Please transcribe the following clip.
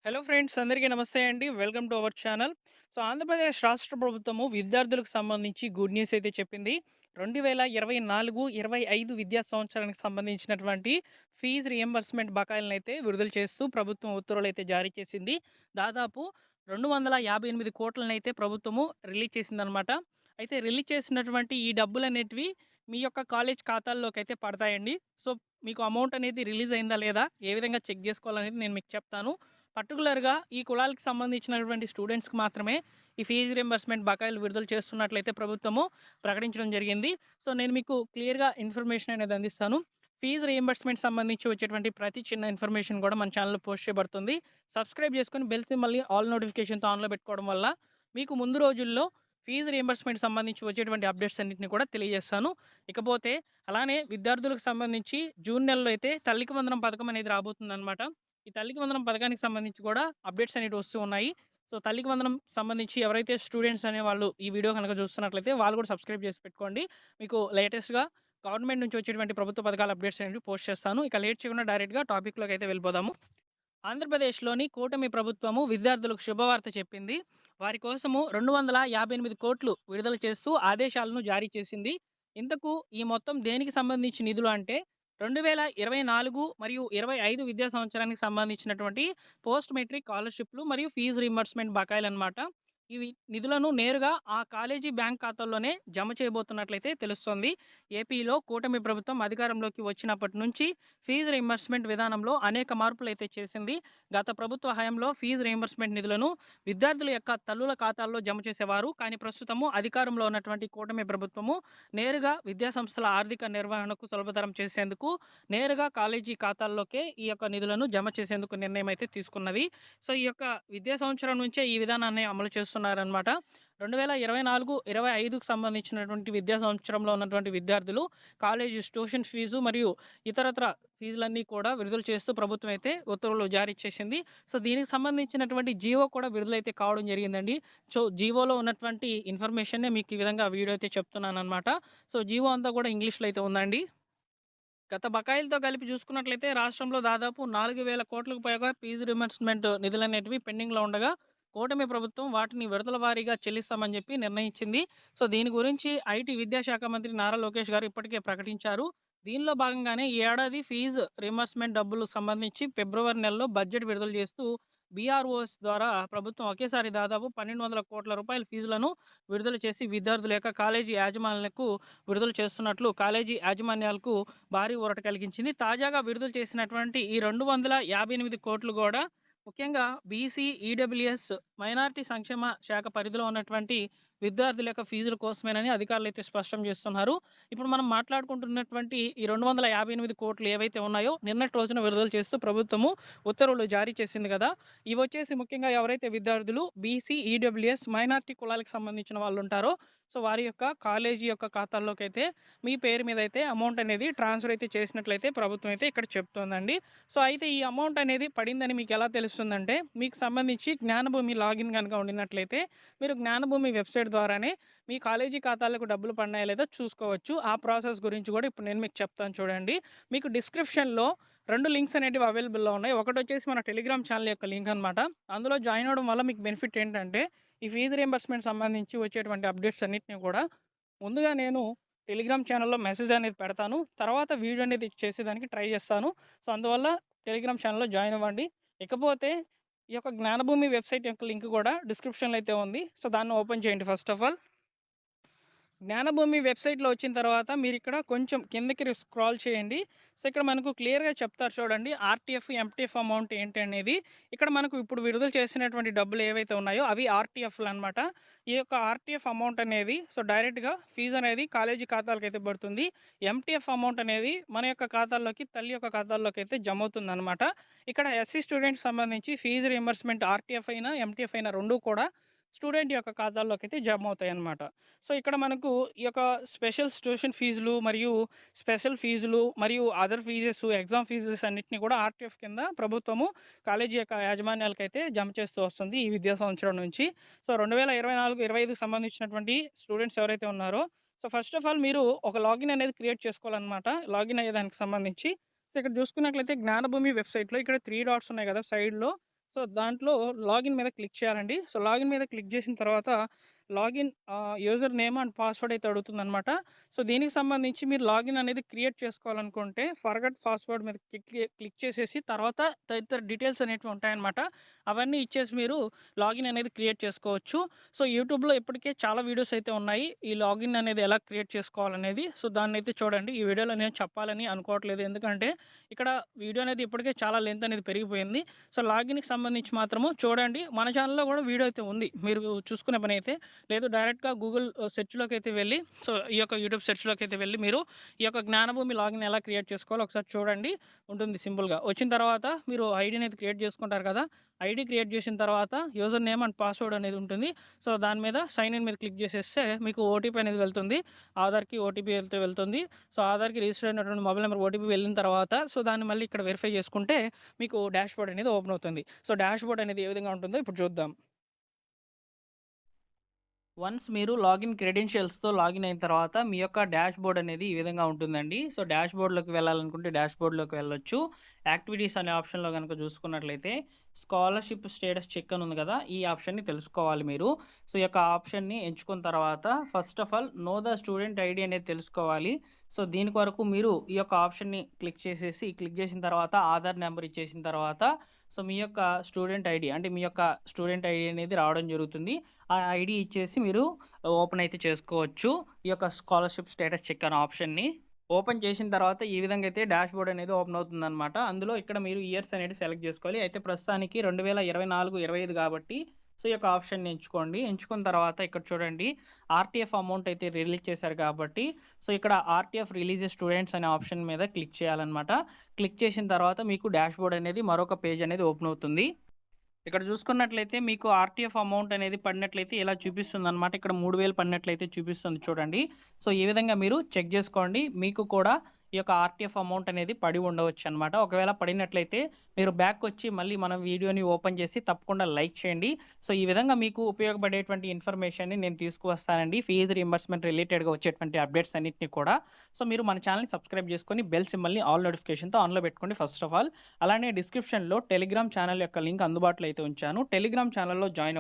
Hello friends, అందరికీ నమస్తే అండి. Welcome to our channel. So Andhra Pradesh రాష్ట్ర ప్రభుత్వము విద్యార్థులకు సంబంధించి గుడ్ న్యూస్ అయితే చెప్పింది. 2024, 25 విద్యా సంవత్సరానికి సంబంధించినటువంటి ఫీజు రియంబర్స్మెంట్ బకాయిలనైతే విడుదల చేస్తూ ప్రభుత్వం ఉత్తర్వులైతే జారీ చేసింది. దాదాపు 258 కోట్లనైతే ప్రభుత్వము రిలీజ్ చేసిందనమాట. అయితే రిలీజ్ చేసినటువంటి ఈ డబ్బులనేటివి మీ యొక్క కాలేజ్ ఖాతాల్లోకైతే పడతాయండి. సో మీకు అమౌంట్ అనేది రిలీజ్ అయిందా లేదా, ఏ విధంగా చెక్ చేసుకోవాలనేది నేను మీకు చెప్తాను. పర్టికులర్‌గా ఈ కులాలకు సంబంధించినటువంటి స్టూడెంట్స్‌కి మాత్రమే ఈ ఫీజు రింబర్స్‌మెంట్ బకాయిలు విడుదల చేస్తున్నట్లయితే ప్రభుత్వము ప్రకటించడం జరిగింది. సో నేను మీకు క్లియర్‌గా ఇన్ఫర్మేషన్ అనేది అందిస్తాను. ఫీజు రీయింబర్స్‌మెంట్ సంబంధించి వచ్చేటువంటి ప్రతి చిన్న ఇన్ఫర్మేషన్ కూడా మన ఛానెల్‌లో పోస్ట్ చేయబడుతుంది. సబ్స్క్రైబ్ చేసుకొని బెల్ సింబల్‌ని ఆల్ నోటిఫికేషన్‌తో ఆన్‌లో పెట్టుకోవడం వల్ల మీకు ముందు రోజుల్లో ఫీజు రీయింబర్స్‌మెంట్ సంబంధించి వచ్చేటువంటి అప్డేట్స్ అన్నిటిని కూడా తెలియజేస్తాను. ఇకపోతే అలానే విద్యార్థులకు సంబంధించి జూన్ నెలలో అయితే తల్లికి వందనం పథకం అనేది రాబోతుందనమాట. ఈ తల్లికి వందనం పథకానికి సంబంధించి కూడా అప్డేట్స్ అనేవి వస్తూ ఉన్నాయి. సో తల్లికి వందనం సంబంధించి ఎవరైతే స్టూడెంట్స్ అనేవాళ్ళు ఈ వీడియో కనుక చూస్తున్నట్లయితే వాళ్ళు కూడా సబ్స్క్రైబ్ చేసి పెట్టుకోండి. మీకు లేటెస్ట్‌గా గవర్నమెంట్ నుంచి వచ్చేటువంటి ప్రభుత్వ పథకాల అప్డేట్స్ అనేవి పోస్ట్ చేస్తాను. ఇక లేట్ చేయకుండా డైరెక్ట్‌గా టాపిక్‌లోకి అయితే వెళ్ళిపోదాము. ఆంధ్రప్రదేశ్‌లోని కూటమి ప్రభుత్వము విద్యార్థులకు శుభవార్త చెప్పింది. వారి కోసము 258 కోట్లు విడుదల చేస్తూ ఆదేశాలను జారీ చేసింది. ఇంతకు ఈ మొత్తం దేనికి సంబంధించి నిధులు అంటే 2024 మరియు 25 విద్యా సంవత్సరానికి సంబంధించినటువంటి పోస్ట్ మెట్రిక్ స్కాలర్‌షిప్‌లు మరియు ఫీజు రీయింబర్స్‌మెంట్ బకాయిలనమాట. ఇవి నిధులను నేరుగా ఆ కాలేజీ బ్యాంక్ ఖాతాల్లోనే జమ చేయబోతున్నట్లయితే తెలుస్తోంది. ఏపీలో కూటమి ప్రభుత్వం అధికారంలోకి వచ్చినప్పటి నుంచి ఫీజు రీయింబర్స్‌మెంట్ విధానంలో అనేక మార్పులైతే చేసింది. గత ప్రభుత్వ హయాంలో ఫీజు రీయింబర్స్‌మెంట్ నిధులను విద్యార్థుల యొక్క తల్లుల ఖాతాల్లో జమ చేసేవారు. కానీ ప్రస్తుతము అధికారంలో ఉన్నటువంటి కూటమి ప్రభుత్వము నేరుగా విద్యాసంస్థల ఆర్థిక నిర్వహణకు సులభతరం చేసేందుకు నేరుగా కాలేజీ ఖాతాల్లోకే ఈ యొక్క నిధులను జమ చేసేందుకు నిర్ణయం అయితే తీసుకున్నది. సో ఈ యొక్క విద్యా సంవత్సరం నుంచే ఈ విధానాన్ని అమలు చేస్తున్నారనమాట. 2024, 25కు సంబంధించినటువంటి విద్యా సంవత్సరంలో ఉన్నటువంటి విద్యార్థులు కాలేజీ ట్యూషన్ ఫీజు మరియు ఇతరత్ర ఫీజులన్నీ కూడా విడుదల చేస్తూ ప్రభుత్వం అయితే ఉత్తర్వులు జారీ చేసింది. సో దీనికి సంబంధించినటువంటి జీవో కూడా విడుదలైతే కావడం జరిగిందండి. సో జీవోలో ఉన్నటువంటి ఇన్ఫర్మేషన్నే మీకు ఈ విధంగా వీడియో అయితే చెప్తున్నాననమాట. సో జీవో అంతా కూడా ఇంగ్లీష్‌లో అయితే ఉందండి. గత బకాయిలతో కలిపి చూసుకున్నట్లయితే రాష్ట్రంలో దాదాపు 4,000 కోట్లకు పైగా ఫీజు రీయింబర్స్‌మెంట్ నిధులనేటివి పెండింగ్‌లో ఉండగా, కూటమి ప్రభుత్వం వాటిని విడతల వారీగా చెల్లిస్తామని చెప్పి నిర్ణయించింది. సో దీని గురించి ఐటీ విద్యాశాఖ మంత్రి నారా లోకేష్ గారు ఇప్పటికే ప్రకటించారు. దీనిలో భాగంగానే ఈ ఏడాది ఫీజు రీయింబర్స్‌మెంట్ డబ్బులు సంబంధించి ఫిబ్రవరి నెలలో బడ్జెట్ విడుదల చేస్తూ బీఆర్ఓఎస్ ద్వారా ప్రభుత్వం ఒకేసారి దాదాపు 1,200 కోట్ల రూపాయల ఫీజులను విడుదల చేసి విద్యార్థుల యొక్క కాలేజీ యాజమాన్యాలకు విడుదల చేస్తున్నట్లు కాలేజీ యాజమాన్యాలకు భారీ ఊరట కలిగించింది. తాజాగా విడుదల చేసినటువంటి ఈ 258 కోట్లు కూడా ముఖ్యంగా బీసీ, ఈడబ్ల్యూఎస్, మైనారిటీ సంక్షేమ శాఖ పరిధిలో ఉన్నటువంటి విద్యార్థుల యొక్క ఫీజుల కోసమేనని అధికారులు అయితే స్పష్టం చేస్తున్నారు. ఇప్పుడు మనం మాట్లాడుకుంటున్నటువంటి ఈ 258 కోట్లు ఏవైతే ఉన్నాయో నిన్నటి రోజున విడుదల చేస్తూ ప్రభుత్వము ఉత్తర్వులు జారీ చేసింది కదా. ఇవి వచ్చేసి ముఖ్యంగా ఎవరైతే విద్యార్థులు బీసీ, ఈడబ్ల్యూఎస్, మైనారిటీ కులాలకు సంబంధించిన వాళ్ళు ఉంటారో సో వారి యొక్క కాలేజీ యొక్క ఖాతాల్లోకి అయితే మీ పేరు మీద అయితే అమౌంట్ అనేది ట్రాన్స్ఫర్ అయితే చేసినట్లయితే ప్రభుత్వం అయితే ఇక్కడ చెప్తోందండి. సో అయితే ఈ అమౌంట్ అనేది పడిందని మీకు ఎలా తెలుస్తుందంటే, మీకు సంబంధించి జ్ఞానభూమి లాగిన్ కనుక ఉండినట్లయితే మీరు జ్ఞానభూమి వెబ్సైట్ ద్వారానే మీ కాలేజీ ఖాతాలకు డబ్బులు పడినాయా లేదా చూసుకోవచ్చు. ఆ ప్రాసెస్ గురించి కూడా ఇప్పుడు నేను మీకు చెప్తాను చూడండి. మీకు డిస్క్రిప్షన్లో 2 లింక్స్ అనేటివి అవైలబుల్‌లో ఉన్నాయి. ఒకటి వచ్చేసి మన టెలిగ్రామ్ ఛానల్ యొక్క లింక్ అనమాట. అందులో జాయిన్ అవ్వడం వల్ల మీకు బెనిఫిట్ ఏంటంటే ఈ ఫీజు రీయింబర్స్‌మెంట్ సంబంధించి వచ్చేటువంటి అప్డేట్స్ అన్నిటిని కూడా ముందుగా నేను టెలిగ్రామ్ ఛానల్‌లో మెసేజ్ అనేది పెడతాను. తర్వాత వీడియో అనేది చేసేదానికి ట్రై చేస్తాను. సో అందువల్ల టెలిగ్రామ్ ఛానల్‌లో జాయిన్ అవ్వండి. ఇకపోతే ఈ యొక్క జ్ఞానభూమి వెబ్సైట్ యొక్క లింక్ కూడా డిస్క్రిప్షన్‌లో అయితే ఉంది. సో దాన్ని ఓపెన్ చేయండి ఫస్ట్ ఆఫ్ ఆల్. జ్ఞానభూమి వెబ్సైట్‌లో వచ్చిన తర్వాత మీరిక్కడ కొంచెం కిందకి స్క్రాల్ చేయండి. సో ఇక్కడ మనకు క్లియర్‌గా చెప్తారు చూడండి. ఆర్‌టీఎఫ్, ఎంటీఎఫ్ అమౌంట్ ఏంటి అనేది. ఇక్కడ మనకు ఇప్పుడు విడుదల చేసినటువంటి డబ్బులు ఏవైతే ఉన్నాయో అవి ఆర్‌టీఎఫ్‌లనమాట. ఈ యొక్క ఆర్‌టీఎఫ్ అమౌంట్ అనేది సో డైరెక్ట్‌గా ఫీజు అనేది కాలేజీ ఖాతాలకైతే పడుతుంది. ఎంటీఎఫ్ అమౌంట్ అనేది మన యొక్క ఖాతాల్లోకి, తల్లి యొక్క ఖాతాల్లోకి అయితే జమ అవుతుందనమాట. ఇక్కడ ఎస్సీ స్టూడెంట్స్‌కి సంబంధించి ఫీజు రీయింబర్స్‌మెంట్ ఆర్‌టీఎఫ్ అయినా, ఎంటీఎఫ్ అయినా 2 కూడా స్టూడెంట్ యొక్క ఖాతాల్లోకి అయితే జమ అవుతాయన్నమాట. సో ఇక్కడ మనకు ఈ యొక్క స్పెషల్ ట్యూషన్ ఫీజులు మరియు స్పెషల్ ఫీజులు మరియు అదర్ ఫీజెస్, ఎగ్జామ్ ఫీజెస్ అన్నిటిని కూడా ఆర్టీఎఫ్ కింద ప్రభుత్వము కాలేజీ యొక్క యాజమాన్యాలకైతే జమ చేస్తూ వస్తుంది ఈ విద్యా సంవత్సరం నుంచి. సో 2024, 25కి సంబంధించినటువంటి స్టూడెంట్స్ ఎవరైతే ఉన్నారో సో ఫస్ట్ ఆఫ్ ఆల్ మీరు ఒక లాగిన్ అనేది క్రియేట్ చేసుకోవాలన్నమాట. లాగిన్ అయ్యేదానికి సంబంధించి సో ఇక్కడ చూసుకున్నట్లయితే జ్ఞానభూమి వెబ్సైట్లో ఇక్కడ 3 డాట్స్ ఉన్నాయి కదా సైడ్‌లో. సో, దాంట్లో లాగిన్ మీద క్లిక్ చేయాలండి. సో, లాగిన్ మీద క్లిక్ చేసిన తర్వాత login user name and password అయితే అడుగుతుందనమాట. సో, దీనికి సంబంధించి మీరు లాగిన్ అనేది క్రియేట్ చేసుకోవాలనుకుంటే ఫర్గట్ పాస్వర్డ్ మీద క్లిక్ చేసేసి తర్వాత తదితర డీటెయిల్స్ అనేటివి ఉంటాయన్నమాట. అవన్నీ ఇచ్చేసి మీరు లాగిన్ అనేది క్రియేట్ చేసుకోవచ్చు. సో, యూట్యూబ్‌లో ఇప్పటికే చాలా వీడియోస్ అయితే ఉన్నాయి. ఈ లాగిన్ అనేది ఎలా క్రియేట్ చేసుకోవాలనేది. సో, దాన్నైతే చూడండి. ఈ వీడియోలో నేను చెప్పాలని అనుకోవట్లేదు. ఎందుకంటే ఇక్కడ వీడియో అనేది ఇప్పటికే చాలా లెంత్ అనేది పెరిగిపోయింది. సో, లాగిన్‌కి సంబంధించి మాత్రము చూడండి. మన ఛానెల్‌లో కూడా వీడియో అయితే ఉంది. మీరు చూసుకునే పనైతే లేదు. డైరెక్ట్‌గా గూగుల్ సెర్చ్‌లోకైతే వెళ్ళి సో, ఈ యొక్క యూట్యూబ్ సెర్చ్‌లోకైతే వెళ్ళి మీరు ఈ యొక్క జ్ఞానభూమి లాగిన్ ఎలా క్రియేట్ చేసుకోవాలో ఒకసారి చూడండి. ఉంటుంది సింపుల్‌గా. వచ్చిన తర్వాత మీరు ఐడీని అయితే క్రియేట్ చేసుకుంటారు కదా! ఐడీ క్రియేట్ చేసిన తర్వాత యూజర్ నేమ్ అండ్ పాస్వర్డ్ అనేది ఉంటుంది. సో, దాని మీద సైన్ ఇన్ మీద క్లిక్ చేసేస్తే మీకు ఓటీపీ అనేది వెళ్తుంది. ఆధార్‌కి ఓటీపీ అయితే వెళ్తుంది. సో, ఆధార్‌కి రిజిస్టర్ అయినటువంటి మొబైల్ నెంబర్ ఓటీపీ వెళ్ళిన తర్వాత సో, దాన్ని మళ్ళీ ఇక్కడ వెరిఫై చేసుకుంటే మీకు డాష్‌బోర్డ్ అనేది ఓపెన్ అవుతుంది. సో, డాష్‌బోర్డ్ అనేది ఏ విధంగా ఉంటుందో ఇప్పుడు చూద్దాం. వన్స్ మీరు లాగిన్ క్రెడెన్షియల్స్‌తో లాగిన్ అయిన తర్వాత మీ యొక్క డాష్‌బోర్డ్ అనేది ఈ విధంగా ఉంటుందండి. సో, డాష్‌బోర్డ్‌లోకి వెళ్ళాలనుకుంటే డాష్‌బోర్డ్‌లోకి వెళ్ళొచ్చు. యాక్టివిటీస్ అనే ఆప్షన్‌లో గనుక చూసుకున్నట్లయితే స్కాలర్‌షిప్ స్టేటస్ చెక్ అని ఉంది కదా! ఈ ఆప్షన్‌ని తెలుసుకోవాలి మీరు. సో, ఈ యొక్క ఆప్షన్‌ని ఎంచుకున్న తర్వాత first of all know the student ID అనేది తెలుసుకోవాలి. సో, దీని కొరకు మీరు ఈ యొక్క ఆప్షన్‌ని క్లిక్ చేసిన తర్వాత ఆధార్ నెంబర్ ఇచ్చేసిన తర్వాత సో, మీ యొక్క స్టూడెంట్ ఐడీ అంటే మీ యొక్క స్టూడెంట్ ఐడీ అనేది రావడం జరుగుతుంది. ఆ ఐడీ ఇచ్చేసి మీరు ఓపెన్ అయితే చేసుకోవచ్చు. ఈ యొక్క స్కాలర్‌షిప్ స్టేటస్ చెక్ అనే ఆప్షన్‌ని. ఓపెన్ చేసిన తర్వాత ఈ విధంగా అయితే డాష్‌బోర్డ్ అనేది ఓపెన్ అవుతుందనమాట. అందులో ఇక్కడ మీరు ఇయర్స్ అనేది సెలెక్ట్ చేసుకోవాలి. అయితే ప్రస్తుతానికి 2024, 25 కాబట్టి సో, ఈ యొక్క ఆప్షన్‌ని ఎంచుకోండి. ఎంచుకున్న తర్వాత ఇక్కడ చూడండి ఆర్‌టీఎఫ్ అమౌంట్ అయితే రిలీజ్ చేశారు కాబట్టి సో, ఇక్కడ ఆర్‌టీఎఫ్ రిలీజెస్ స్టూడెంట్స్ అనే ఆప్షన్ మీద క్లిక్ చేయాలన్నమాట. క్లిక్ చేసిన తర్వాత మీకు డాష్‌బోర్డ్ అనేది మరొక పేజ్ అనేది ఓపెన్ అవుతుంది. ఇక్కడ చూసుకున్నట్లయితే మీకు ఆర్‌టీఎఫ్ అమౌంట్ అనేది పడినట్లయితే ఇలా చూపిస్తుందనమాట. ఇక్కడ 3000 పడినట్లయితే చూపిస్తుంది చూడండి. సో, ఈ విధంగా మీరు చెక్ జేసుకోండి. మీకు కూడా ఈ యొక్క ఆర్‌టీఎఫ్ అమౌంట్ అనేది పడి ఉండవచ్చనమాట. ఒకవేళ పడినట్లయితే మీరు బ్యాక్‌కొచ్చి మళ్ళీ మన వీడియోని ఓపెన్ చేసి తప్పకుండా లైక్ చేయండి. సో, ఈ విధంగా మీకు ఉపయోగపడేటువంటి ఇన్ఫర్మేషన్‌ని నేను తీసుకువస్తానండి. ఫీజ్ రీయింబర్స్‌మెంట్ రిలేటెడ్‌గా వచ్చేటువంటి అప్డేట్స్ అన్నిటిని కూడా. సో, మీరు మన ఛానెల్‌ని సబ్స్క్రైబ్ చేసుకొని బెల్ సింబల్‌ని ఆల్ నోటిఫికేషన్‌తో ఆన్‌లో పెట్టుకోండి ఫస్ట్ ఆఫ్ ఆల్. అలానే డిస్క్రిప్షన్‌లో టెలిగ్రామ్ ఛానల్ యొక్క లింక్ అందుబాటులో అయితే ఉంచాను. టెలిగ్రామ్ ఛానల్‌లో జాయిన్